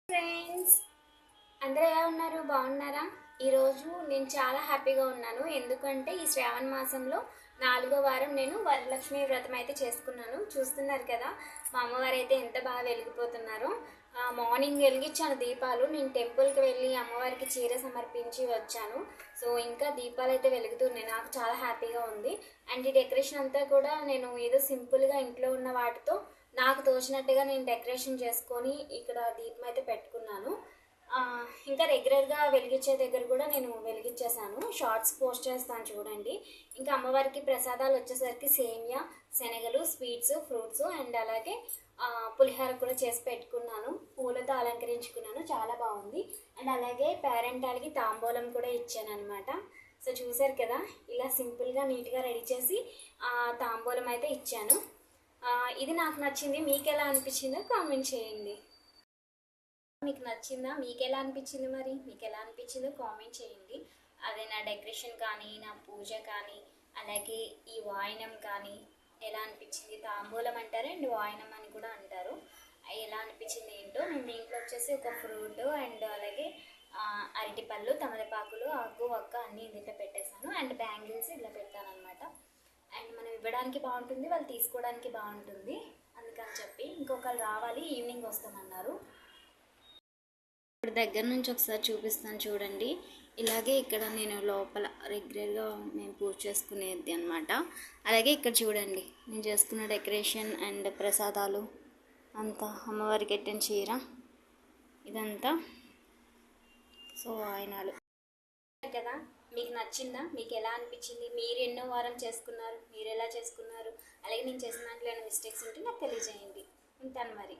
Friends, అందరూ ఎలా ఉన్నారు? బాగున్నారా? ఈరోజు నేను చాలా హ్యాపీగా ఉన్నాను. ఎందుకంటే ఈ శ్రావణ మాసంలో 4వ వారం నేను వరలక్ష్మి వ్రతం అయితే చేసుకున్నాను. చూస్తున్నారు కదా, మా అమ్మవారు అయితే ఎంత బాగా వెలిగిపోతున్నారో. మార్నింగ్ వెలిగించాను దీపాలు. నేను టెంపుల్కి వెళ్ళి అమ్మవారికి చీర సమర్పించి వచ్చాను. సో ఇంకా దీపాలు అయితే వెలుగుతున్నాయి. నాకు చాలా హ్యాపీగా ఉంది. అండ్ ఈ డెకరేషన్ అంతా కూడా నేను ఏదో సింపుల్గా ఇంట్లో ఉన్న వాటితో నాకు తోచినట్టుగా నేను డెకరేషన్ చేసుకొని ఇక్కడ దీపం అయితే పెట్టుకున్నాను. ఇంకా రెగ్యులర్గా వెలిగించే దగ్గర కూడా నేను వెలిగించేసాను. షార్ట్స్ పోస్ట్ చేస్తాను చూడండి. ఇంకా అమ్మవారికి ప్రసాదాలు వచ్చేసరికి సేమియా, శనగలు, స్వీట్స్, ఫ్రూట్స్ అండ్ అలాగే పులిహోర కూడా చేసి పెట్టుకున్నాను. పూలతో అలంకరించుకున్నాను, చాలా బాగుంది. అండ్ అలాగే పేరెంటాలకి తాంబూలం కూడా ఇచ్చాను అనమాట. సో చూసారు కదా, ఇలా సింపుల్గా నీట్గా రెడీ చేసి తాంబూలం అయితే ఇచ్చాను. ఇది నాకు నచ్చింది. మీకు ఎలా అనిపించిందో కామెంట్ చేయండి. మీకు నచ్చిందా? మీకు ఎలా అనిపించింది? మరి మీకు ఎలా అనిపించిందో కామెంట్ చేయండి. అదే నా డెకరేషన్ కానీ, నా పూజ కానీ, అలాగే ఈ వాయనం కానీ ఎలా అనిపించింది? తాంబూలం అంటారు అండ్ వాయనం అని కూడా అంటారు. ఎలా అనిపించింది ఏంటో. నేను దీంట్లో వచ్చేసి ఒక ఫ్రూట్ అండ్ అలాగే అరటిపళ్ళు, తమలపాకులు, ఆకు వక్క అన్నీ దీంట్లో పెట్టేశాను. అండ్ బ్యాంగిల్స్ ఇలా పెట్టాను అనమాట. అండ్ మనం ఇవ్వడానికి బాగుంటుంది, వాళ్ళు తీసుకోవడానికి బాగుంటుంది. అందుకని చెప్పి ఇంకొకరు రావాలి, ఈవినింగ్ వస్తామన్నారు. ఇప్పుడు దగ్గర నుంచి ఒకసారి చూపిస్తాను చూడండి. ఇలాగే ఇక్కడ నేను లోపల రెగ్యులర్గా నేను పూజ చేసుకునేది అనమాట. అలాగే ఇక్కడ చూడండి, నేను చేసుకున్న డెకరేషన్ అండ్ ప్రసాదాలు అంతా, అమ్మవారికి పెట్టిన చీర ఇదంతా. సో వాయనాలు కదా, మీకు నచ్చిందా? మీకు ఎలా అనిపించింది? మీరు ఎన్నో వారం చేసుకున్నారు, మీరు ఎలా చేసుకున్నారు? అలాగే నేను చేసిన దాంట్లో ఏమైనా మిస్టేక్స్ ఉంటే నాకు తెలియజేయండి. ఉంటాను మరి.